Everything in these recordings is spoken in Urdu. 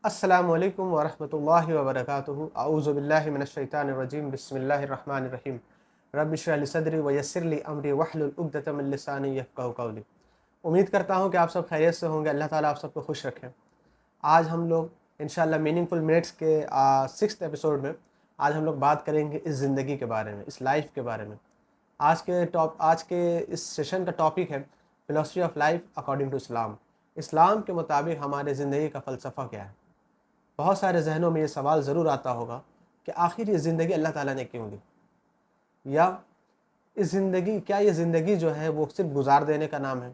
السلام علیکم ورحمۃ اللہ وبرکاتہ اعوذ باللہ من الشیطان الرجیم بسم اللہ الرحمن الرحیم رب اشرح لی صدری ویسر لی امری واحلل عقدۃ من لسانی یفقہوا قولی۔ امید کرتا ہوں کہ آپ سب خیریت سے ہوں گے۔ اللہ تعالیٰ آپ سب کو خوش رکھیں۔ آج ہم لوگ انشاءاللہ میننگ فل منٹس کے 6th ایپیسوڈ میں آج ہم لوگ بات کریں گے اس زندگی کے بارے میں، اس لائف کے بارے میں۔ آج کے اس سیشن کا ٹاپک ہے philosophy of life according to Islam. اسلام کے مطابق ہمارے زندگی کا فلسفہ کیا ہے؟ بہت سارے ذہنوں میں یہ سوال ضرور آتا ہوگا کہ آخر یہ زندگی اللہ تعالیٰ نے کیوں دی، یا کیا یہ زندگی جو ہے وہ صرف گزار دینے کا نام ہے؟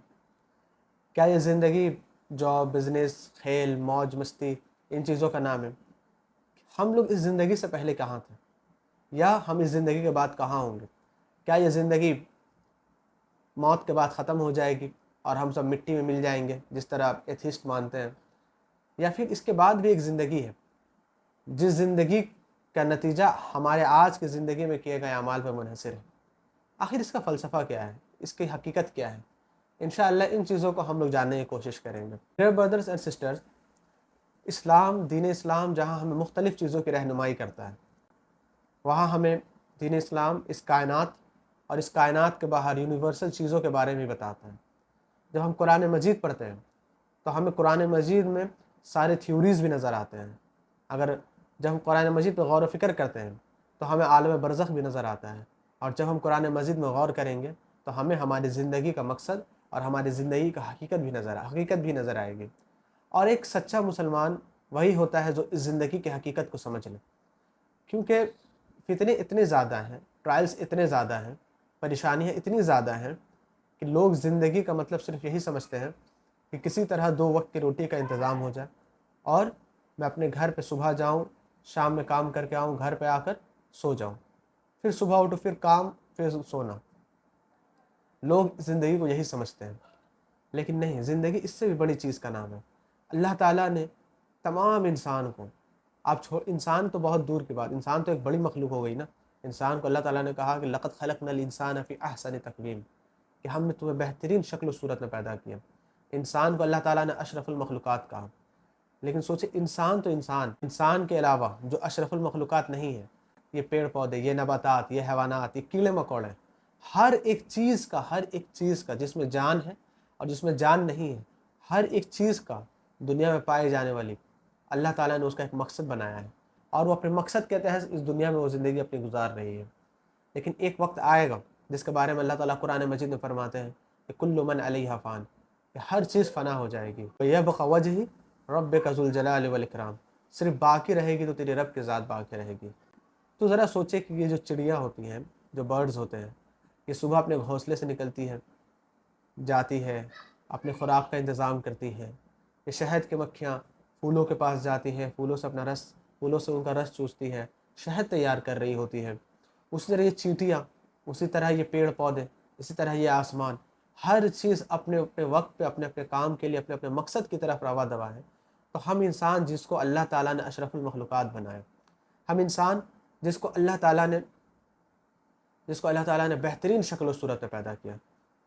کیا یہ زندگی جاب، بزنس، کھیل، موج مستی ان چیزوں کا نام ہے؟ ہم لوگ اس زندگی سے پہلے کہاں تھے، یا ہم اس زندگی کے بعد کہاں ہوں گے؟ کیا یہ زندگی موت کے بعد ختم ہو جائے گی اور ہم سب مٹی میں مل جائیں گے جس طرح ایتھیسٹ مانتے ہیں، یا پھر اس کے بعد بھی ایک زندگی ہے جس زندگی کا نتیجہ ہمارے آج کی زندگی میں کیے گئے اعمال پر منحصر ہے؟ آخر اس کا فلسفہ کیا ہے، اس کی حقیقت کیا ہے؟ انشاءاللہ ان چیزوں کو ہم لوگ جاننے کی کوشش کریں گے۔ ڈیئر بردرز اینڈ سسٹرز، دین اسلام جہاں ہمیں مختلف چیزوں کی رہنمائی کرتا ہے، وہاں ہمیں دین اسلام اس کائنات اور اس کائنات کے باہر یونیورسل چیزوں کے بارے میں بتاتا ہے۔ جب ہم قرآن مجید پڑھتے ہیں تو ہمیں قرآن مجید میں سارے تھیوریز بھی نظر آتے ہیں۔ جب ہم قرآن مجید پہ غور و فکر کرتے ہیں تو ہمیں عالم برزخ بھی نظر آتا ہے، اور جب ہم قرآن مجید میں غور کریں گے تو ہمیں ہماری زندگی کا مقصد اور ہماری زندگی کا حقیقت بھی نظر آئے گی۔ اور ایک سچا مسلمان وہی ہوتا ہے جو اس زندگی کی حقیقت کو سمجھ لے، کیونکہ فتنے اتنے زیادہ ہیں، ٹرائلز اتنے زیادہ ہیں، پریشانیاں اتنی زیادہ ہیں کہ لوگ زندگی کا مطلب صرف یہی سمجھتے ہیں کہ کسی طرح 2 وقت کی روٹی کا انتظام ہو جائے، اور میں اپنے گھر پہ صبح جاؤں، شام میں کام کر کے آؤں، گھر پہ آ کر سو جاؤں، پھر صبح اٹھو، پھر کام، پھر سونا۔ لوگ زندگی کو یہی سمجھتے ہیں، لیکن نہیں، زندگی اس سے بھی بڑی چیز کا نام ہے۔ اللہ تعالیٰ نے تمام انسان کو، انسان تو بہت دور کی بات، انسان تو ایک بڑی مخلوق ہو گئی نا۔ انسان کو اللہ تعالیٰ نے کہا کہ لقد خلقنا الانسان فی احسن تقویم، کہ ہم نے تمہیں بہترین شکل و صورت میں پیدا کیا۔ انسان کو اللہ تعالیٰ نے اشرف المخلوقات کہا، لیکن سوچے انسان تو انسان کے علاوہ جو اشرف المخلوقات نہیں ہے، یہ پیڑ پودے، یہ نباتات، یہ حیوانات، یہ کیڑے مکوڑے، ہر ایک چیز کا جس میں جان ہے اور جس میں جان نہیں ہے، ہر ایک چیز کا دنیا میں پائے جانے والی اللہ تعالیٰ نے اس کا ایک مقصد بنایا ہے، اور وہ اپنے مقصد کے تحت اس دنیا میں وہ زندگی اپنی گزار رہی ہے۔ لیکن ایک وقت آئے گا جس کے بارے میں اللہ تعالیٰ قرآن مجید میں فرماتے ہیں کہ کل من علیہا فان، کہ ہر چیز فنا ہو جائے گی، وَيَبْقَ وَجْهِ رَبِّكَ ذُو الْجَلَالِ وَالْإِكْرَامِ، صرف باقی رہے گی تو تیرے رب کی ذات باقی رہے گی۔ تو ذرا سوچے کہ یہ جو چڑیاں ہوتی ہیں، جو برڈز ہوتے ہیں، یہ صبح اپنے گھونسلے سے نکلتی ہے، جاتی ہے، اپنے خوراک کا انتظام کرتی ہے۔ یہ شہد کی مکھیاں پھولوں کے پاس جاتی ہیں، پھولوں سے ان کا رس چوستی ہے، شہد تیار کر رہی ہوتی ہے۔ اسی طرح یہ چیونٹیاں، اسی طرح یہ پیڑ پودے، اسی طرح یہ آسمان، ہر چیز اپنے اپنے وقت پہ اپنے اپنے کام کے لیے اپنے اپنے مقصد کی طرف رواں دواں ہے۔ تو ہم انسان جس کو اللہ تعالیٰ نے اشرف المخلوقات بنایا، ہم انسان جس کو اللہ تعالیٰ نے بہترین شکل و صورت میں پیدا کیا،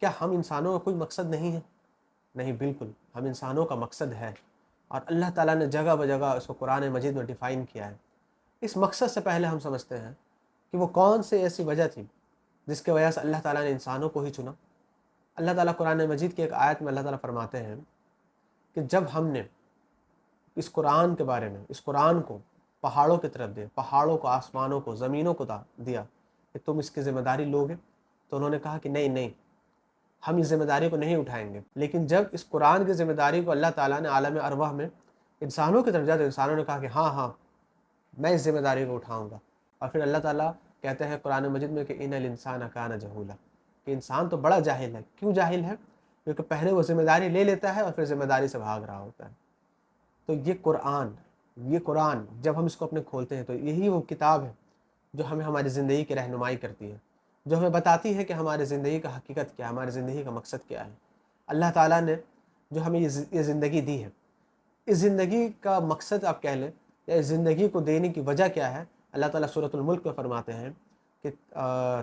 کیا ہم انسانوں کا کوئی مقصد نہیں ہے؟ نہیں، بالکل ہم انسانوں کا مقصد ہے، اور اللہ تعالیٰ نے جگہ بجگہ اس کو قرآن مجید میں ڈیفائن کیا ہے۔ اس مقصد سے پہلے ہم سمجھتے ہیں کہ وہ کون سی ایسی وجہ تھی جس کی وجہ سے اللہ تعالیٰ نے انسانوں کو ہی چنا۔ اللہ تعالیٰ قرآن مجید کی ایک آیت میں اللہ تعالیٰ فرماتے ہیں کہ جب ہم نے اس قرآن کے بارے میں، اس قرآن کو پہاڑوں کی طرف دیا، پہاڑوں کو، آسمانوں کو، زمینوں کو دیا کہ تم اس کی ذمہ داری لوگے، تو انہوں نے کہا کہ نہیں، ہم اس ذمہ داری کو نہیں اٹھائیں گے۔ لیکن جب اس قرآن کی ذمہ داری کو اللہ تعالیٰ نے عالم ارواح میں انسانوں کی طرف دیا تو انسانوں نے کہا کہ ہاں میں اس ذمہ داری کو اٹھاؤں گا۔ اور پھر اللہ تعالیٰ کہتے ہیں قرآن مجید میں کہ ان الانسان کان جہولا، کہ انسان تو بڑا جاہل ہے۔ کیوں جاہل ہے؟ کیونکہ پہلے وہ ذمہ داری لے لیتا ہے اور پھر ذمہ داری سے بھاگ رہا ہوتا ہے۔ تو یہ قرآن جب ہم اس کو اپنے کھولتے ہیں تو یہی وہ کتاب ہے جو ہمیں ہماری زندگی کی رہنمائی کرتی ہے، جو ہمیں بتاتی ہے کہ ہماری زندگی کا حقیقت کیا ہے، ہماری زندگی کا مقصد کیا ہے۔ اللہ تعالیٰ نے جو ہمیں یہ زندگی دی ہے، اس زندگی کا مقصد آپ کہہ لیں، یا اس زندگی کو دینے کی وجہ کیا ہے؟ اللہ تعالیٰ سورۃ الملک میں فرماتے ہیں کہ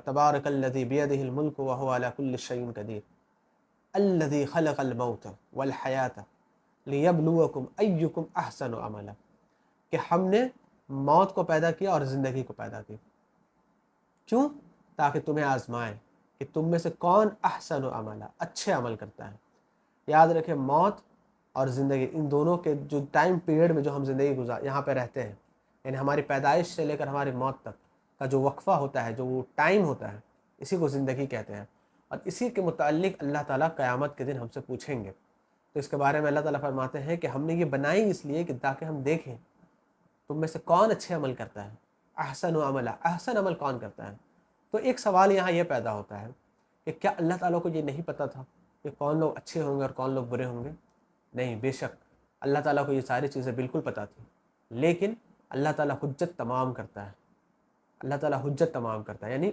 تبارک الذی بیدہ الملک وہو علی کل شیء قدیر الذی خلق الموت والحیاۃ لیبلوکم ایکم احسن عملا۔ کہ ہم نے موت کو پیدا کیا اور زندگی کو پیدا کی. کیوں؟ تاکہ تمہیں آزمائے کہ تم میں سے کون احسن و عملا، اچھے عمل کرتا ہے. یاد رکھیں، موت اور زندگی، ان دونوں کے جو ٹائم پیریڈ میں جو ہم زندگی یہاں پہ رہتے ہیں، یعنی ہماری پیدائش سے لے کر ہماری موت تک کا جو وقفہ ہوتا ہے، جو وہ ٹائم ہوتا ہے، اسی کو زندگی کہتے ہیں. اور اسی کے متعلق اللہ تعالیٰ قیامت کے دن ہم سے پوچھیں گے. تو اس کے بارے میں اللہ تعالیٰ فرماتے ہیں کہ ہم نے یہ بنائی اس لیے کہ تاکہ ہم دیکھیں تم میں سے کون اچھے عمل کرتا ہے، احسن و عملہ، احسن عمل کون کرتا ہے. تو ایک سوال یہاں یہ پیدا ہوتا ہے کہ کیا اللہ تعالیٰ کو یہ نہیں پتہ تھا کہ کون لوگ اچھے ہوں گے اور کون لوگ برے ہوں گے؟ نہیں، بے شک اللہ تعالیٰ کو یہ ساری چیزیں بالکل پتہ تھی، لیکن اللہ تعالیٰ حجت تمام کرتا ہے. اللہ تعالیٰ حجت تمام کرتا ہے، یعنی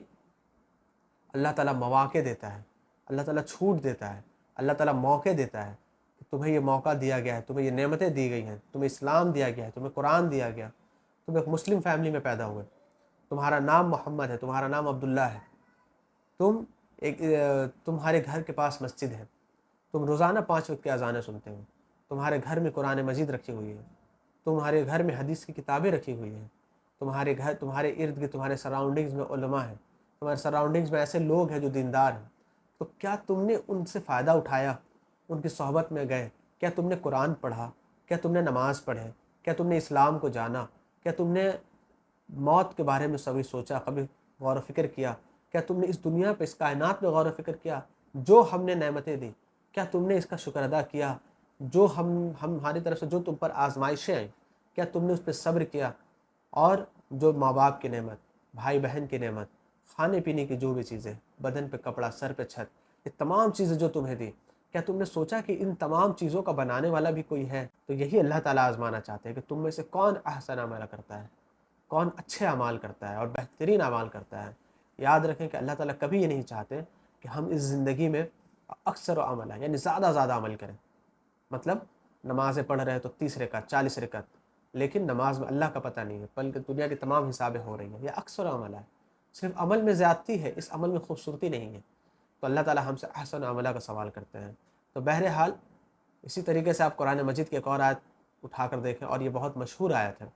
اللہ تعالیٰ مواقع دیتا ہے، اللہ تعالیٰ چھوٹ دیتا ہے، اللہ تعالیٰ موقع دیتا ہے کہ تمہیں یہ موقع دیا گیا ہے، تمہیں یہ نعمتیں دی گئی ہیں، تمہیں اسلام دیا گیا ہے، تمہیں قرآن دیا گیا، تم ایک مسلم فیملی میں پیدا ہوئے، تمہارا نام محمد ہے، تمہارا نام عبداللہ ہے، تمہارے گھر کے پاس مسجد ہے، تم روزانہ 5 وقت کی اذانیں سنتے ہو، تمہارے گھر میں قرآن مجید رکھی ہوئی ہے، تمہارے گھر میں حدیث کی کتابیں رکھی ہوئی ہیں، تمہارے ارد گرد، تمہارے سراؤنڈنگز میں علماء ہیں، تمہارے سراؤنڈنگز میں ایسے لوگ ہیں جو دیندار ہیں. تو کیا تم نے ان سے فائدہ اٹھایا؟ ان کی صحبت میں گئے؟ کیا تم نے قرآن پڑھا؟ کیا تم نے نماز پڑھے؟ کیا تم نے اسلام کو جانا؟ کیا تم نے موت کے بارے میں کبھی سوچا، کبھی غور و فکر کیا؟ کیا تم نے اس دنیا پہ، اس کائنات میں غور و فکر کیا جو ہم نے نعمتیں دی؟ کیا تم نے اس کا شکر ادا کیا جو ہماری طرف سے جو تم پر آزمائشیں آئیں؟ کیا تم نے اس پہ صبر کیا؟ اور جو ماں باپ کی نعمت، بھائی بہن کی نعمت، کھانے پینے کی جو بھی چیزیں، بدن پہ کپڑا، سر پہ چھت، یہ تمام چیزیں جو تمہیں دی، کیا تم نے سوچا کہ ان تمام چیزوں کا بنانے والا بھی کوئی ہے؟ تو یہی اللہ تعالیٰ آزمانا چاہتے ہیں کہ تم میں سے کون احسن عمل کرتا ہے، کون اچھے اعمال کرتا ہے اور بہترین اعمال کرتا ہے. یاد رکھیں کہ اللہ تعالیٰ کبھی یہ نہیں چاہتے کہ ہم اس زندگی میں اکثر و عمل ہے، یعنی زیادہ عمل کریں. مطلب نمازیں پڑھ رہے ہیں تو 30 رکعت، 40 رکعت، لیکن نماز میں اللہ کا پتہ نہیں ہے، بلکہ دنیا کی تمام حسابیں ہو رہی ہیں. یہ اکثر عمل ہے، صرف عمل میں زیادتی ہے، اس عمل میں خوبصورتی نہیں ہے. تو اللہ تعالیٰ ہم سے احسن عملہ کا سوال کرتے ہیں. تو بہرحال اسی طریقے سے آپ قرآن مجید کی ایک اور آیت اٹھا کر دیکھیں، اور یہ بہت مشہور آیت ہے.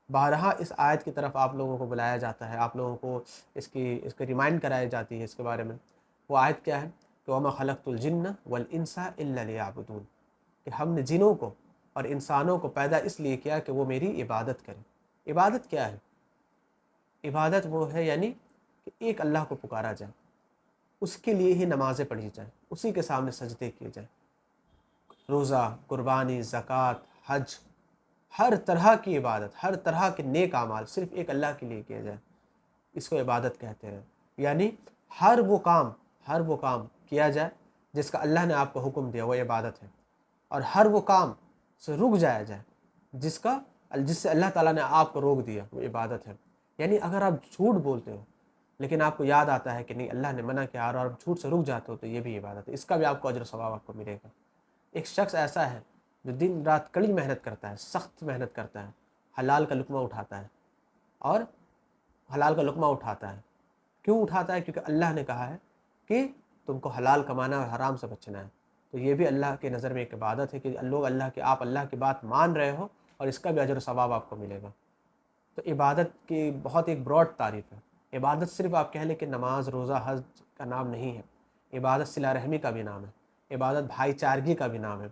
بارہا اس آیت کی طرف آپ لوگوں کو بلایا جاتا ہے، آپ لوگوں کو اس کی ریمائنڈ کرائی جاتی ہے اس کے بارے میں. وہ آیت کیا ہے کہ وَمَا خَلَقْتُ الْجِنَّ وَالْإِنسَ إِلَّا لِيَعْبُدُونَ، کہ ہم نے جنوں کو اور انسانوں کو پیدا اس لیے کیا کہ وہ میری عبادت کریں. عبادت کیا ہے؟ عبادت وہ ہے یعنی کہ ایک اللہ کو پکارا جائے، اس کے لیے ہی نمازیں پڑھی جائیں، اسی کے سامنے سجدے کیے جائیں. روزہ، قربانی، زکوٰۃ، حج، ہر طرح کی عبادت، ہر طرح کے نیک اعمال صرف ایک اللہ کے لیے کیا جائے، اس کو عبادت کہتے ہیں. یعنی ہر وہ کام کیا جائے جس کا اللہ نے آپ کو حکم دیا، وہ عبادت ہے. اور ہر وہ کام سے رک جایا جائے جس سے اللہ تعالیٰ نے آپ کو روک دیا، وہ عبادت ہے. یعنی اگر آپ جھوٹ بولتے ہو لیکن آپ کو یاد آتا ہے کہ نہیں اللہ نے منع کیا، اور آپ جھوٹ سے رک جاتے ہو، تو یہ بھی عبادت ہے. اس کا بھی آپ کو اجر و ثواب آپ کو ملے گا. ایک شخص ایسا ہے جو دن رات کڑی محنت کرتا ہے، سخت محنت کرتا ہے، حلال کا لقمہ اٹھاتا ہے، اور حلال کا لقمہ اٹھاتا ہے. کیوں اٹھاتا ہے؟ کیونکہ اللہ نے کہا ہے کہ تم کو حلال کمانا ہے، حرام سے بچنا ہے. تو یہ بھی اللہ کے نظر میں ایک عبادت ہے کہ لوگ آپ اللہ کی بات مان رہے ہو، اور اس کا بھی اجر و ثواب آپ کو ملے گا. تو عبادت کی بہت ایک براڈ تعریف ہے. عبادت صرف آپ کہہ لیں کہ نماز، روزہ، حج کا نام نہیں ہے. عبادت صلہ رحمی کا بھی نام ہے، عبادت بھائی چارگی کا بھی نام ہے،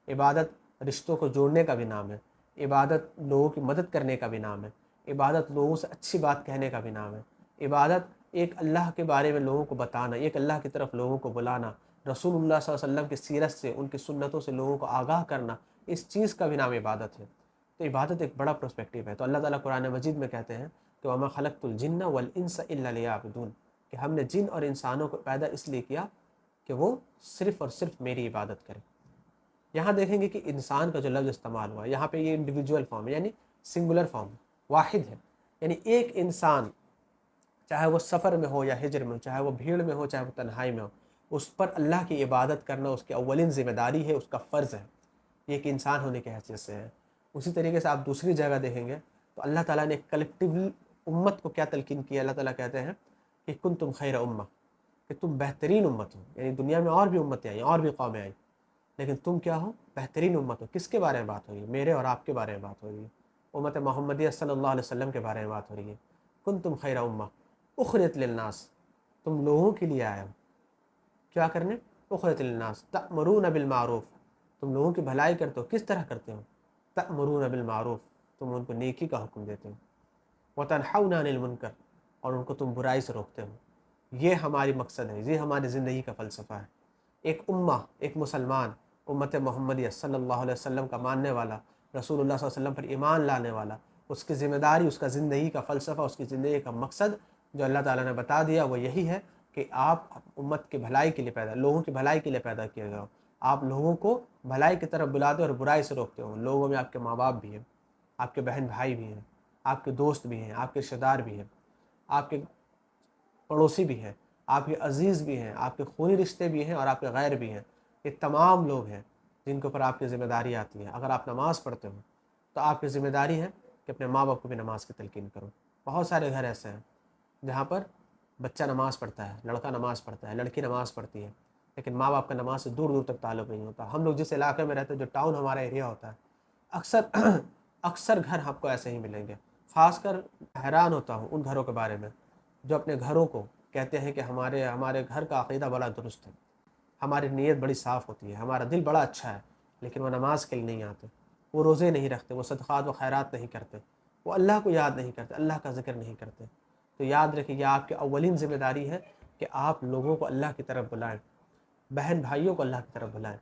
عبادت رشتوں کو جوڑنے کا بھی نام ہے، عبادت لوگوں کی مدد کرنے کا بھی نام ہے، عبادت لوگوں سے اچھی بات کہنے کا بھی نام ہے. عبادت ایک اللہ کے بارے میں لوگوں کو بتانا، ایک اللہ کی طرف لوگوں کو بلانا، رسول اللہ صلی اللہ علیہ وسلم کی سیرت سے، ان کی سنتوں سے لوگوں کو آگاہ کرنا، اس چیز کا بھی نام عبادت ہے. تو عبادت ایک بڑا پرسپیکٹیو ہے. تو اللہ تعالیٰ قرآن مجید میں کہتے ہیں کہ وَمَا خَلَقْتُ الْجِنَّ وَالْإِنسَ إِلَّا لِيَعْبُدُونَ، کہ ہم نے جن اور انسانوں کو پیدا اس لیے کیا کہ وہ صرف اور صرف میری عبادت کریں. یہاں دیکھیں گے کہ انسان کا جو لفظ استعمال ہوا ہے یہاں پہ، یہ انڈیویجول فارم ہے، یعنی سنگولر فارم، واحد ہے. یعنی ایک انسان، چاہے وہ سفر میں ہو یا ہجر میں ہو، چاہے وہ بھیڑ میں ہو چاہے وہ تنہائی میں ہو، اس پر اللہ کی عبادت کرنا اس کی اولین ذمہ داری ہے، اس کا فرض ہے. یہ ایک انسان ہونے کی حیثیت سے ہے. اسی طریقے سے آپ دوسری جگہ دیکھیں گے تو اللہ تعالیٰ نے کلیکٹیولی امت کو کیا تلقین کیا. اللہ تعالیٰ کہتے ہیں کہ کنتم خیر امہ، کہ تم بہترین امت ہو. یعنی دنیا میں اور بھی امتیں آئیں، اور بھی قومیں آئیں، لیکن تم کیا ہو؟ بہترین امت ہو. کس کے بارے میں بات ہو رہی ہے؟ میرے اور آپ کے بارے میں بات ہو رہی ہے. امت محمدیہ صلی اللہ علیہ وسلم کے بارے میں بات ہو رہی ہے۔ کنتم خیر امہ اخرجت للناس، تم لوگوں کے لیے آئے ہو کیا کرنے؟ اخرجت للناس تأمرون بالمعروف، تم لوگوں کی بھلائی کرتے ہو، کس طرح کرتے ہو؟ تأمرون بالمعروف، تم ان کو نیکی کا حکم دیتے ہو، وتنحون عن المنکر، اور ان کو تم برائی سے روکتے ہو۔ یہ ہماری مقصد ہے، یہ ہماری زندگی کا فلسفہ ہے۔ ایک امہ، ایک مسلمان، امت محمدیہ صلی اللہ علیہ وسلم کا ماننے والا، رسول اللہ صلی اللہ علیہ وسلم پر ایمان لانے والا، اس کی ذمہ داری، اس کا زندگی کا فلسفہ، اس کی زندگی کا مقصد جو اللہ تعالیٰ نے بتا دیا وہ یہی ہے کہ آپ امت کی بھلائی کے لیے پیدا، لوگوں کی بھلائی کے لیے پیدا کیے گئے ہو۔ آپ لوگوں کو بھلائی کی طرف بلاتے اور برائی سے روکتے ہو۔ لوگوں میں آپ کے ماں باپ بھی ہیں، آپ کے بہن بھائی بھی ہیں، آپ کے دوست بھی ہیں، آپ کے رشتہ دار بھی ہیں، آپ کے پڑوسی بھی ہیں، آپ کے عزیز بھی ہیں، آپ کے خونی رشتے بھی ہیں اور آپ کے غیر بھی ہیں۔ یہ تمام لوگ ہیں جن کے اوپر آپ کی ذمہ داری آتی ہے۔ اگر آپ نماز پڑھتے ہو تو آپ کی ذمہ داری ہے کہ اپنے ماں باپ کو بھی نماز کی تلقین کرو۔ بہت سارے گھر ایسے ہیں جہاں پر بچہ نماز پڑھتا ہے، لڑکا نماز پڑھتا ہے، لڑکی نماز پڑھتی ہے، لیکن ماں باپ کا نماز سے دور دور تک تعلق نہیں ہوتا۔ ہم لوگ جس علاقے میں رہتے ہیں، جو ٹاؤن ہمارا ایریا ہوتا ہے، اکثر گھر آپ کو ایسے ہی ملیں گے۔ خاص کر حیران ہوتا ہوں ان گھروں کے بارے میں جو اپنے گھروں کو کہتے ہیں کہ ہمارے گھر کا عقیدہ بڑا درست ہے، ہماری نیت بڑی صاف ہوتی ہے، ہمارا دل بڑا اچھا ہے، لیکن وہ نماز کے لیے نہیں آتے، وہ روزے نہیں رکھتے، وہ صدقات و خیرات نہیں کرتے، وہ اللہ کو یاد نہیں کرتے، اللہ کا ذکر نہیں کرتے۔ تو یاد رکھیں، یہ آپ کی اولین ذمہ داری ہے کہ آپ لوگوں کو اللہ کی طرف بلائیں، بہن بھائیوں کو اللہ کی طرف بلائیں۔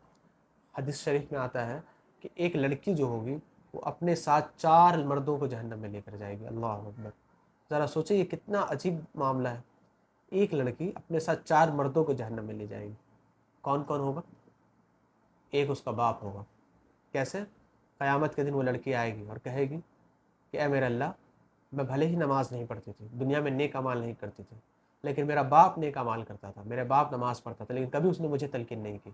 حدیث شریف میں آتا ہے کہ ایک لڑکی جو ہوگی وہ اپنے ساتھ 4 مردوں کو جہنم میں لے کر جائے گی۔ اللہ اکبر! ذرا سوچیں یہ کتنا عجیب معاملہ ہے۔ ایک لڑکی اپنے ساتھ 4 مردوں کو جہنم میں لے جائے گی۔ کون کون ہوگا؟ ایک اس کا باپ ہوگا۔ کیسے؟ قیامت کے دن وہ لڑکی آئے گی اور کہے گی کہ اے میرے اللہ، میں بھلے ہی نماز نہیں پڑھتی تھی، دنیا میں نیک اعمال نہیں کرتی تھی، لیکن میرا باپ نیک اعمال کرتا تھا، میرے باپ نماز پڑھتا تھا، لیکن کبھی اس نے مجھے تلقین نہیں کی۔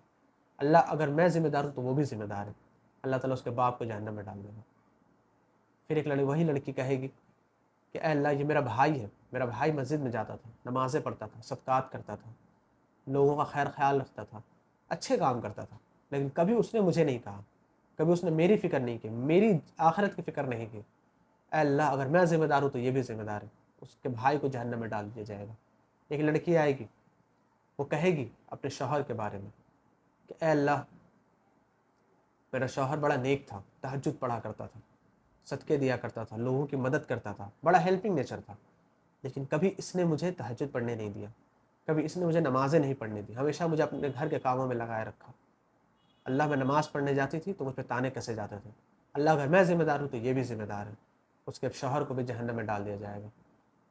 اللہ، اگر میں ذمہ دار ہوں تو وہ بھی ذمہ دار ہے۔ اللہ تعالیٰ اس کے باپ کو جہنم میں ڈال دے گا۔ پھر ایک وہی لڑکی کہے گی کہ اے اللہ، یہ میرا بھائی ہے، میرا بھائی مسجد میں جاتا تھا، نمازیں پڑھتا تھا، صدقات کرتا تھا، لوگوں کا خیر خیال رکھتا تھا، اچھے کام کرتا تھا، لیکن کبھی اس نے مجھے نہیں کہا، کبھی اس نے میری فکر نہیں کی، میری آخرت کی فکر نہیں کی۔ اے اللہ، اگر میں ذمہ دار ہوں تو یہ بھی ذمہ دار ہے۔ اس کے بھائی کو جہنم میں ڈال دیا جائے گا۔ ایک لڑکی آئے گی، وہ کہے گی اپنے شوہر کے بارے میں کہ اے اللہ، میرا شوہر بڑا نیک تھا، تہجد پڑھا کرتا تھا، صدقے دیا کرتا تھا، لوگوں کی مدد کرتا تھا، بڑا ہیلپنگ نیچر تھا، لیکن کبھی اس نے مجھے تہجد پڑھنے نہیں دیا، کبھی اس نے مجھے نمازیں نہیں پڑھنے دی، ہمیشہ مجھے اپنے گھر کے کاموں میں لگائے رکھا۔ اللہ، میں نماز پڑھنے جاتی تھی تو مجھ پہ تانے کسے جاتے تھے۔ اللہ، اگر میں ذمہ دار ہوں تو یہ بھی ذمہ دار ہے۔ اس کے شوہر کو بھی جہنم میں ڈال دیا جائے گا۔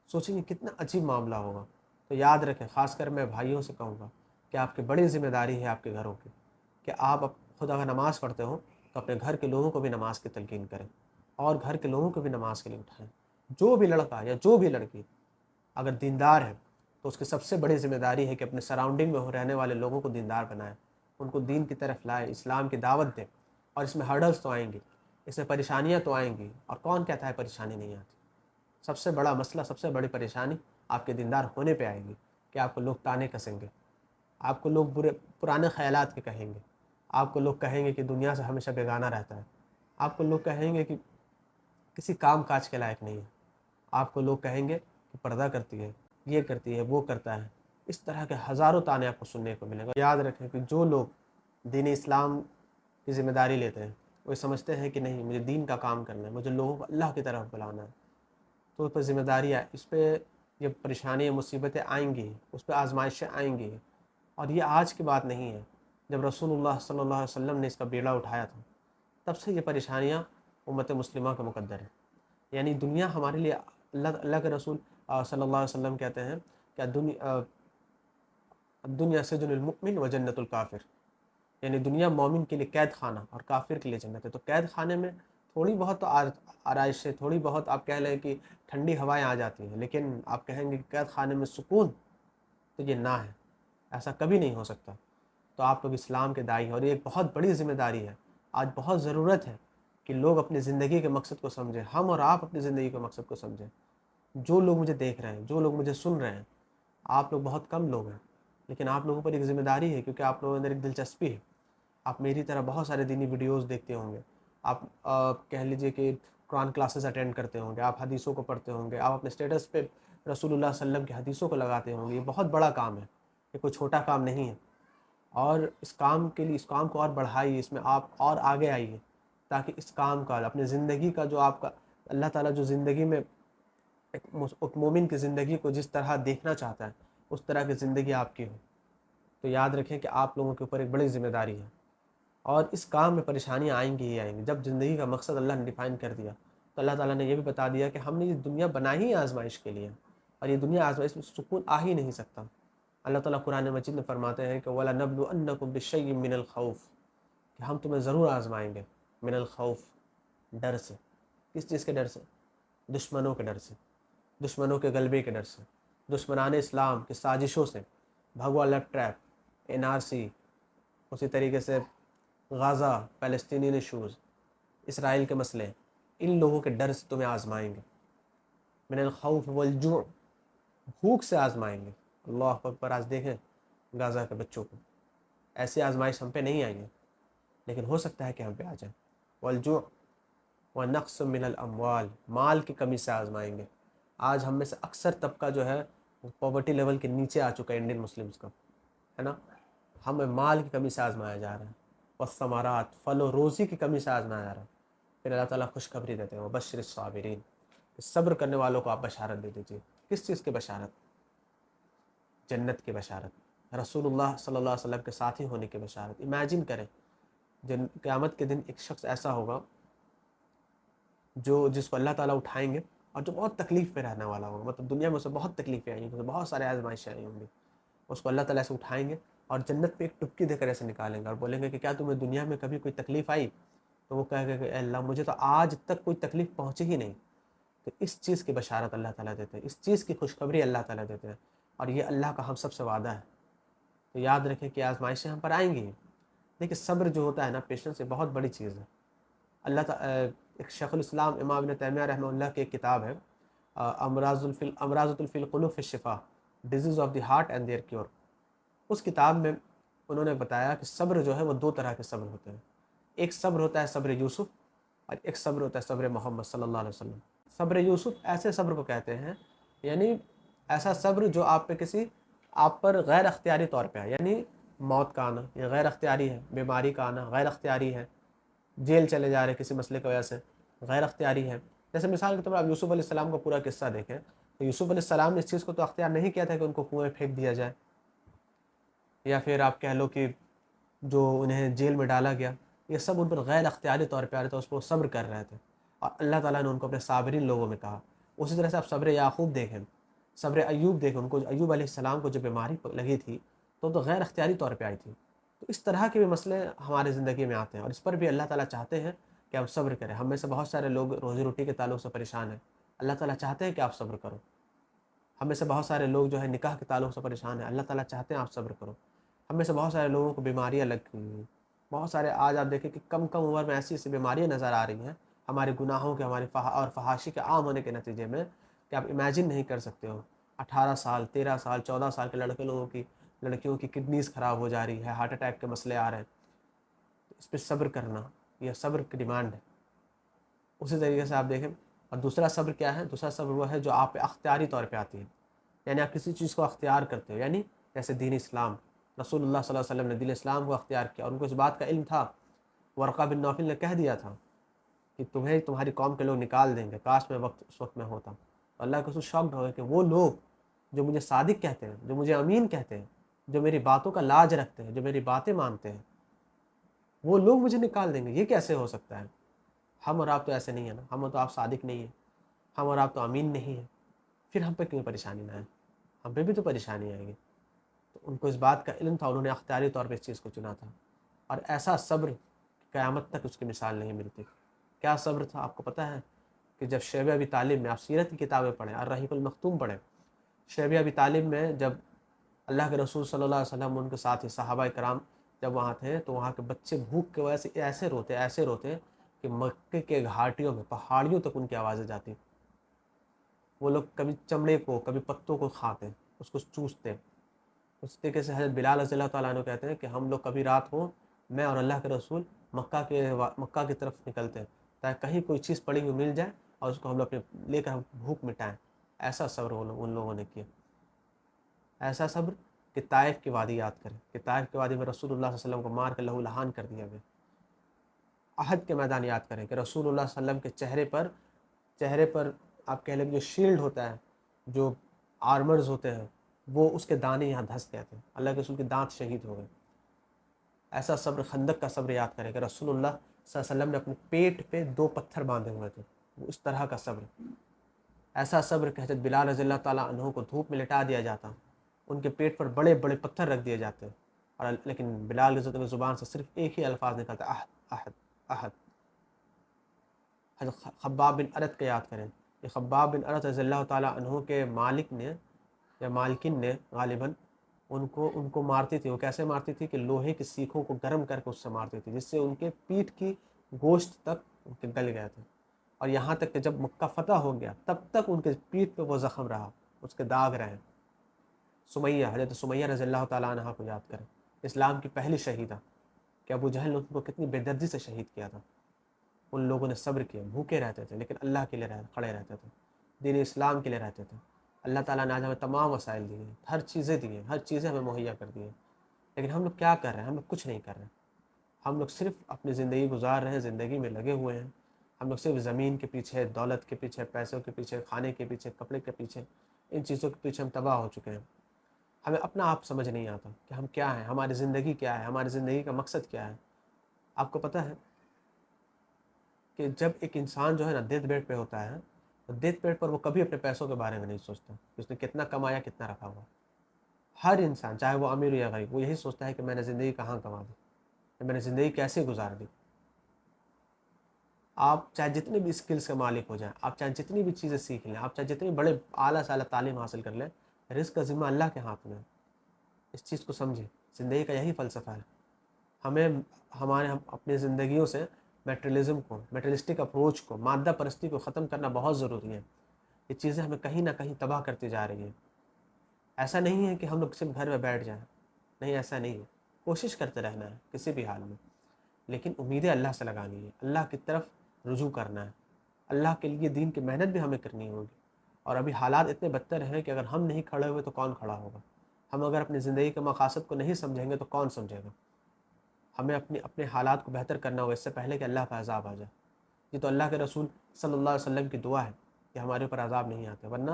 سوچیں گے کتنا عجیب معاملہ ہوگا۔ تو یاد رکھیں، خاص کر میں بھائیوں سے کہوں گا کہ آپ کی بڑی ذمہ داری ہے آپ کے گھروں کی، کہ آپ خود اگر نماز پڑھتے ہو تو اپنے گھر کے لوگوں کو بھی نماز کی تلقین کریں اور گھر کے لوگوں کو بھی نماز کے لیے اٹھائیں۔ جو بھی لڑکا یا جو بھی لڑکی اگر دیندار ہے تو اس کی سب سے بڑی ذمہ داری ہے کہ اپنے سراؤنڈنگ میں رہنے والے لوگوں کو دیندار بنائیں، ان کو دین کی طرف لائیں، اسلام کی دعوت دیں۔ اور اس میں ہرڈلز تو آئیں گی، اس میں پریشانیاں تو آئیں گی، اور کون کہتا ہے پریشانی نہیں آتی؟ سب سے بڑا مسئلہ، سب سے بڑی پریشانی آپ کے دیندار ہونے پہ آئے گی کہ آپ کو لوگ تانے کسیں گے، آپ کو لوگ پرانے خیالات کے کہیں گے، آپ کو لوگ کہیں گے کہ دنیا سے ہمیشہ بیگانہ رہتا ہے، آپ کو لوگ کہیں گے کہ کسی کام کاج کے لائق نہیں ہے، آپ کو لوگ کہیں گے کہ پردہ کرتی ہے، یہ کرتی ہے، وہ کرتا ہے۔ اس طرح کے ہزاروں تانے آپ کو سننے کو ملیں گے۔ یاد رکھیں کہ جو لوگ دین اسلام کی ذمہ داری لیتے ہیں وہ سمجھتے ہیں کہ نہیں، مجھے دین کا کام کرنا ہے، مجھے لوگوں کو اللہ کی طرف بلانا ہے، تو اس پہ ذمہ داریاں، اس پہ یہ پریشانیاں، مصیبتیں آئیں گی، اس پہ آزمائشیں آئیں گی۔ اور یہ آج کی بات نہیں ہے، جب رسول اللہ صلی اللہ علیہ وسلم نے اس کا بیڑا اٹھایا تھا تب سے یہ پریشانیاں امت مسلمہ کا مقدر ہے۔ یعنی دنیا ہمارے لیے، اللہ کے رسول صلی اللہ علیہ وسلم کہتے ہیں کہ دنیا سجن المؤمن و جنت الکافر، یعنی دنیا مومن کے لیے قید خانہ اور کافر کے لیے جنت ہے۔ تو قید خانے میں تھوڑی بہت تو آرائش ہے، تھوڑی بہت آپ کہہ لیں کہ ٹھنڈی ہوائیں آ جاتی ہیں، لیکن آپ کہیں گے کہ قید خانے میں سکون، تو یہ نہ ہے، ایسا کبھی نہیں ہو سکتا۔ تو آپ لوگ اسلام کے داعی ہیں اور یہ ایک بہت بڑی ذمہ داری ہے۔ آج بہت ضرورت ہے کہ لوگ اپنی زندگی کے مقصد کو سمجھیں، ہم اور آپ اپنی زندگی کے مقصد کو سمجھیں۔ جو لوگ مجھے دیکھ رہے ہیں، جو لوگ مجھے سن رہے ہیں، آپ لوگ بہت کم لوگ ہیں، لیکن آپ لوگوں پر ایک ذمہ داری ہے، کیونکہ آپ لوگوں کے اندر ایک دلچسپی ہے۔ آپ میری طرح بہت سارے دینی ویڈیوز دیکھتے ہوں گے، آپ کہہ لیجئے کہ قرآن کلاسز اٹینڈ کرتے ہوں گے، آپ حدیثوں کو پڑھتے ہوں گے، آپ اپنے اسٹیٹس پہ رسول اللہ صلی اللہ علیہ وسلم کی حدیثوں کو لگاتے ہوں گے. یہ بہت بڑا کام ہے، یہ کوئی چھوٹا کام نہیں ہے. اور اس کام کے لیے، اس کام کو اور بڑھائیے، اس میں آپ اور آگے آئیے، تاکہ اس کام کا، اپنے زندگی کا جو آپ کا اللہ تعالیٰ جو زندگی میں ایک مومن کی زندگی کو جس طرح دیکھنا چاہتا ہے اس طرح کی زندگی آپ کی ہو. تو یاد رکھیں کہ آپ لوگوں کے اوپر ایک بڑی ذمہ داری ہے، اور اس کام میں پریشانیاں آئیں گی ہی آئیں گی. جب زندگی کا مقصد اللہ نے ڈیفائن کر دیا تو اللہ تعالیٰ نے یہ بھی بتا دیا کہ ہم نے یہ دنیا بنائی ہی آزمائش کے لیے، اور یہ دنیا آزمائش میں سکون آ ہی نہیں سکتا. اللہ تعالیٰ قرآن مجید میں فرماتے ہیں کہ وَلَنَبْلُوَنَّكُمْ بِالشَّيْءٍ مِّنَ الْخَوْفِ، کہ ہم تمہیں ضرور آزمائیں گے. من الخوف، ڈر سے. کس چیز کے ڈر سے؟ دشمنوں کے ڈر سے، دشمنوں کے غلبے کے ڈر سے، دشمنان اسلام کی سازشوں سے. بھگوا لیفٹ ٹریپ، NRC، اسی طریقے سے غازہ، فلسطینین ایشوز، اسرائیل کے مسئلے، ان لوگوں کے ڈر سے تمہیں آزمائیں گے. من الخوف والجوع، بھوک سے آزمائیں گے. اللہ اکبر. آج دیکھیں غازہ کے بچوں کو، ایسی آزمائش ہم پہ نہیں آئی ہے، لیکن ہو سکتا ہے کہ ہم پہ آ جائے. والجوع ونقص من الاموال، مال کی کمی سے آزمائیں گے. آج ہم میں سے اکثر طبقہ جو ہے وہ پاورٹی لیول کے نیچے آ چکا ہے، انڈین مسلمز کا، ہے نا. ہمیں مال کی کمی سے آزمایا جا رہا ہے، والثمرات، پھل و روزی کی کمی سے آزمایا جا رہا ہے. پھر اللہ تعالیٰ خوشخبری دیتے ہیں، وبشر الصابرین، صبر کرنے والوں کو آپ بشارت دے دیجیے. کس چیز کی بشارت؟ جنت کی بشارت، رسول اللہ صلی اللہ علیہ وسلم کے ساتھی ہونے کی بشارت. امیجن کریں، قیامت کے دن ایک شخص ایسا ہوگا جس کو اللہ تعالیٰ اٹھائیں گے، اور جو بہت تکلیف میں رہنے والا ہوگا. مطلب دنیا میں اسے بہت تکلیفیں آئی ہیں، بہت سارے آزمائشیں آئی ہوں گی. اس کو اللہ تعالیٰ سے اٹھائیں گے اور جنت پہ ایک ٹپکی دے کر ایسے نکالیں گے، اور بولیں گے کہ کیا تمہیں دنیا میں کبھی کوئی تکلیف آئی؟ تو وہ کہے گا کہ اے اللہ مجھے تو آج تک کوئی تکلیف پہنچی ہی نہیں. تو اس چیز کی بشارت اللہ تعالیٰ دیتے ہیں، اس چیز کی خوشخبری اللہ تعالیٰ دیتے ہیں، اور یہ اللہ کا ہم سب سے وعدہ ہے. تو یاد رکھیں کہ آزمائشیں ہم پر آئیں گی. دیکھیں صبر جو ہوتا ہے نا، پیشنس، یہ بہت بڑی چیز ہے. اللہ تعالیٰ ایک شیخ الاسلام امام ابن تیمیہ رحمہ اللہ کی ایک کتاب ہے، امراض الفی القلوب فی الشفاء، disease of the heart and their cure. اس کتاب میں انہوں نے بتایا کہ صبر جو ہے وہ دو طرح کے صبر ہوتے ہیں. ایک صبر ہوتا ہے صبر یوسف، اور ایک صبر ہوتا ہے صبر محمد صلی اللہ علیہ وسلم. صبر یوسف ایسے صبر کو کہتے ہیں، یعنی ایسا صبر جو آپ پر غیر اختیاری طور پہ ہے. یعنی موت کا آنا یہ غیر اختیاری ہے، بیماری کا آنا غیر اختیاری ہے، جیل چلے جا رہے کسی مسئلے کی وجہ سے غیر اختیاری ہے. جیسے مثال کے طور پر آپ یوسف علیہ السلام کا پورا قصہ دیکھیں تو یوسف علیہ السلام نے اس چیز کو تو اختیار نہیں کیا تھا کہ ان کو کنویں پھینک دیا جائے، یا پھر آپ کہہ لو کہ جو انہیں جیل میں ڈالا گیا، یہ سب ان پر غیر اختیاری طور پہ آ رہے تھے، اس پر صبر کر رہے تھے، اور اللہ تعالیٰ نے ان کو اپنے صابرین لوگوں میں کہا. اسی طرح سے آپ صبر یعقوب دیکھیں، صبر ایوب دیکھیں، ان کو ایوب علیہ السلام کو جو بیماری لگی تھی تو غیر اختیاری طور پہ آئی تھی. تو اس طرح کے بھی مسئلے ہمارے زندگی میں آتے ہیں، اور اس پر بھی اللہ تعالیٰ چاہتے ہیں کہ آپ صبر کریں. ہم میں سے بہت سارے لوگ روزی روٹی کے تعلق سے پریشان ہیں، اللہ تعالیٰ چاہتے ہیں کہ آپ صبر کرو. ہم میں سے بہت سارے لوگ جو ہے نکاح کے تعلق سے پریشان ہیں، اللہ تعالیٰ چاہتے ہیں آپ صبر کرو. ہم میں سے بہت سارے لوگوں کو بیماریاں لگ گئی ہیں، بہت سارے آج آپ دیکھیں کہ کم عمر میں ایسی ایسی بیماریاں نظر آ رہی ہیں ہمارے گناہوں کے، ہماری اور فحاشی کے عام ہونے کے نتیجے میں، کہ آپ امیجن نہیں کر سکتے ہو. 18 سال، 13 سال، 14 سال کے لڑکیوں کی کڈنیز خراب ہو جا رہی ہے، ہارٹ اٹیک کے مسئلے آ رہے ہیں. اس پہ صبر کرنا یہ صبر کی ڈیمانڈ ہے. اسی طریقے سے آپ دیکھیں، اور دوسرا صبر کیا ہے؟ دوسرا صبر وہ ہے جو آپ پہ اختیاری طور پہ آتی ہے، یعنی آپ کسی چیز کو اختیار کرتے ہو. یعنی جیسے دین اسلام، رسول اللہ صلی اللہ علیہ وسلم نے دین اسلام کو اختیار کیا، اور ان کو اس بات کا علم تھا. ورقہ بن نوفل نے کہہ دیا تھا کہ تمہیں تمہاری قوم کے لوگ نکال دیں گے، کاش میں اس وقت میں ہوتا. اللہ کے رسول شاکڈ ہوئے کہ وہ لوگ جو مجھے صادق کہتے ہیں، جو مجھے امین کہتے ہیں، جو میری باتوں کا لاج رکھتے ہیں، جو میری باتیں مانتے ہیں، وہ لوگ مجھے نکال دیں گے. یہ کیسے ہو سکتا ہے؟ ہم اور آپ تو ایسے نہیں ہیں نا، ہم تو آپ صادق نہیں ہیں، ہم اور آپ تو امین نہیں ہیں. پھر ہم پہ کیوں پریشانی نہ ہے؟ ہم پہ بھی تو پریشانی آئے گی. تو ان کو اس بات کا علم تھا، انہوں نے اختیاری طور پہ اس چیز کو چنا تھا. اور ایسا صبر قیامت تک اس کی مثال نہیں ملتی. کیا صبر تھا آپ کو پتہ ہے؟ کہ جب شیب ابی طالب میں، آپ سیرت کی کتابیں پڑھیں، الرحیق المختوم پڑھیں، شیب ابی طالب میں جب اللہ کے رسول صلی اللہ علیہ وسلم ان کے ساتھ صحابہ کرام جب وہاں تھے، تو وہاں کے بچے بھوک کی وجہ سے ایسے روتے کہ مکے کے گھاٹیوں میں، پہاڑیوں تک ان کی آوازیں جاتی. وہ لوگ کبھی چمڑے کو، کبھی پتوں کو کھاتے، اس کو چوستے. اس طریقے سے حضرت بلال رضی اللہ تعالیٰ عنہ کہتے ہیں کہ ہم لوگ کبھی رات ہو، میں اور اللہ کے رسول مکہ کی طرف نکلتے ہیں، تاکہ کہیں کوئی چیز پڑی ہوئی مل جائے اور اس کو ہم لوگ اپنے لے کر ہم بھوک مٹائیں. ایسا صبر ان لوگوں نے کیا. ایسا صبر کہ طائف کی وادی یاد کریں کہ طائف کی وادی میں رسول اللہ صلی اللہ علیہ وسلم کو مار کر لہو لہان کر دیا گیا. احد کے میدان یاد کریں کہ رسول اللہ صلی اللہ علیہ وسلم کے چہرے پر آپ کہہ لیں جو شیلڈ ہوتا ہے, جو آرمرز ہوتے ہیں, وہ اس کے دانے یہاں دھس گئے تھے, اللہ کے رسول کے دانت شہید ہو گئے. ایسا صبر, خندق کا صبر یاد کریں کہ رسول اللہ صلی اللہ علیہ وسلم نے اپنے پیٹ پہ 2 پتھر باندھے ہوئے تھے, وہ اس طرح کا صبر. ایسا صبر کہ حضرت بلال رضی اللہ تعالیٰ عنہ کو دھوپ میں لٹا دیا جاتا, ان کے پیٹ پر بڑے بڑے پتھر رکھ دیے جاتے, اور لیکن بلال رضی اللہ کی زبان سے صرف ایک ہی الفاظ نکلتا, احد احد احد. حضرت خباب بن ارت کا یاد کریں کہ خباب بن ارت رضی اللہ تعالیٰ عنہ کے مالک نے یا مالکن نے غالباً ان کو مارتی تھی. وہ کیسے مارتی تھی کہ لوہے کی سیخوں کو گرم کر کے اس سے مارتی تھی, جس سے ان کے پیٹھ کی گوشت تک ان کے گل گئے تھے. اور یہاں تک کہ جب مکہ فتح ہو گیا تب تک ان کے پیٹھ پہ وہ زخم رہا, اس کے داغ رہے. سمیہ, حضرت سمیہ رضی اللہ تعالیٰ عنہ کو یاد کریں, اسلام کی پہلی شہیدہ, کہ ابو جہل نے ان کو کتنی بے دردی سے شہید کیا تھا. ان لوگوں نے صبر کیا, بھوکے رہتے تھے لیکن اللہ کے لیے کھڑے رہتے تھے, دین اسلام کے لیے رہتے تھے. اللہ تعالیٰ نے آج ہمیں تمام وسائل دیے, ہر چیزیں ہمیں مہیا کر دی ہیں, لیکن ہم لوگ کیا کر رہے ہیں؟ ہم لوگ کچھ نہیں کر رہے. ہم لوگ صرف اپنی زندگی گزار رہے ہیں, زندگی میں لگے ہوئے ہیں. ہم لوگ صرف زمین کے پیچھے, دولت کے پیچھے, پیسوں کے پیچھے, کھانے کے پیچھے, کپڑے کے پیچھے, ان چیزوں کے پیچھے ہم تباہ ہو چکے ہیں. ہمیں اپنا آپ سمجھ نہیں آتا کہ ہم کیا ہیں, ہماری زندگی کیا ہے, ہماری زندگی کا مقصد کیا ہے. آپ کو پتہ ہے کہ جب ایک انسان جو ہے نا ڈیتھ بیڈ پہ ہوتا ہے, تو ڈیتھ بیڈ پر وہ کبھی اپنے پیسوں کے بارے میں نہیں سوچتا کہ اس نے کتنا کمایا, کتنا رکھا ہوا. ہر انسان چاہے وہ امیر یا غریب, وہ یہی سوچتا ہے کہ میں نے زندگی کہاں گنوا دی, میں نے زندگی کیسے گزار دی. آپ چاہے جتنے بھی اسکلس کے مالک ہو جائیں, آپ چاہے جتنی بھی چیزیں سیکھ لیں, آپ چاہے جتنی بڑے اعلیٰ سے اعلیٰ تعلیم حاصل کر لیں, رزق کا ذمہ اللہ کے ہاتھ میں ہے. اس چیز کو سمجھیں, زندگی کا یہی فلسفہ ہے. ہم اپنی زندگیوں سے میٹریلزم کو, میٹریلسٹک اپروچ کو, مادہ پرستی کو ختم کرنا بہت ضروری ہے. یہ چیزیں ہمیں کہیں نہ کہیں تباہ کرتی جا رہی ہیں. ایسا نہیں ہے کہ ہم لوگ صرف گھر میں بیٹھ جائیں, نہیں, ایسا نہیں ہے. کوشش کرتے رہنا ہے کسی بھی حال میں, لیکن امیدیں اللہ سے لگانی ہے, اللہ کی طرف رجوع کرنا ہے. اللہ کے لیے دین کی محنت بھی ہمیں کرنی ہوگی. اور ابھی حالات اتنے بدتر ہیں کہ اگر ہم نہیں کھڑے ہوئے تو کون کھڑا ہوگا. ہم اگر اپنی زندگی کے مقاصد کو نہیں سمجھیں گے تو کون سمجھے گا. ہمیں اپنے حالات کو بہتر کرنا ہوگا اس سے پہلے کہ اللہ کا عذاب آ جائے. یہ تو اللہ کے رسول صلی اللہ علیہ وسلم کی دعا ہے کہ ہمارے اوپر عذاب نہیں آتے, ورنہ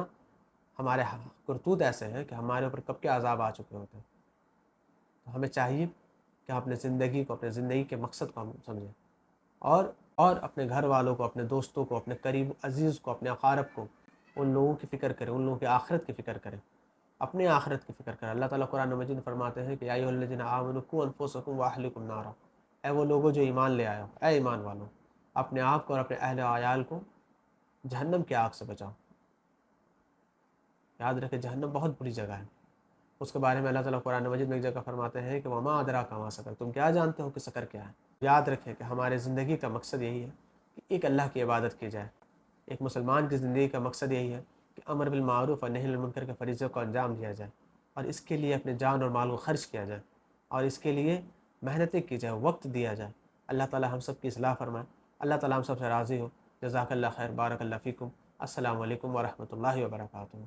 ہمارے کرتوت ایسے ہیں کہ ہمارے اوپر کب کے عذاب آ چکے ہوتے ہیں. تو ہمیں چاہیے کہ ہم اپنے زندگی کو, اپنے زندگی کے مقصد کو ہم سمجھیں, اور اپنے گھر والوں کو, اپنے دوستوں کو, اپنے قریب عزیز کو, اپنے اقارب کو, ان لوگوں کی فکر کریں, ان لوگوں کی آخرت کی فکر کریں, اپنے آخرت کی فکر کریں. اللہ تعالیٰ قرآن مجید میں فرماتے ہیں کہ یا ایھا الذین آمنوا قوا انفسکم واہلکم نارا, اے وہ لوگوں جو ایمان لے آئے ہو, اے ایمان والوں, اپنے آپ کو اور اپنے اہل و عیال کو جہنم کی آگ سے بچاؤ. یاد رکھیں جہنم بہت بری جگہ ہے. اس کے بارے میں اللہ تعالیٰ قرآن مجید میں ایک جگہ فرماتے ہیں کہ وما ادراک ما سقر, تم کیا جانتے ہو کہ سقر کیا ہے. یاد رکھیں کہ ہمارے زندگی کا مقصد یہی ہے کہ ایک اللہ کی عبادت کی جائے. ایک مسلمان کی زندگی کا مقصد یہی ہے کہ امر بالمعروف اور نہی عن المنکر کے فریضے کو انجام دیا جائے, اور اس کے لیے اپنے جان اور مال کو خرچ کیا جائے, اور اس کے لیے محنتیں کی جائے, وقت دیا جائے. اللہ تعالیٰ ہم سب کی اصلاح فرمائے. اللہ تعالیٰ ہم سب سے راضی ہو. جزاک اللہ خیر, بارک اللہ فیکم. السلام علیکم ورحمۃ اللہ وبرکاتہ.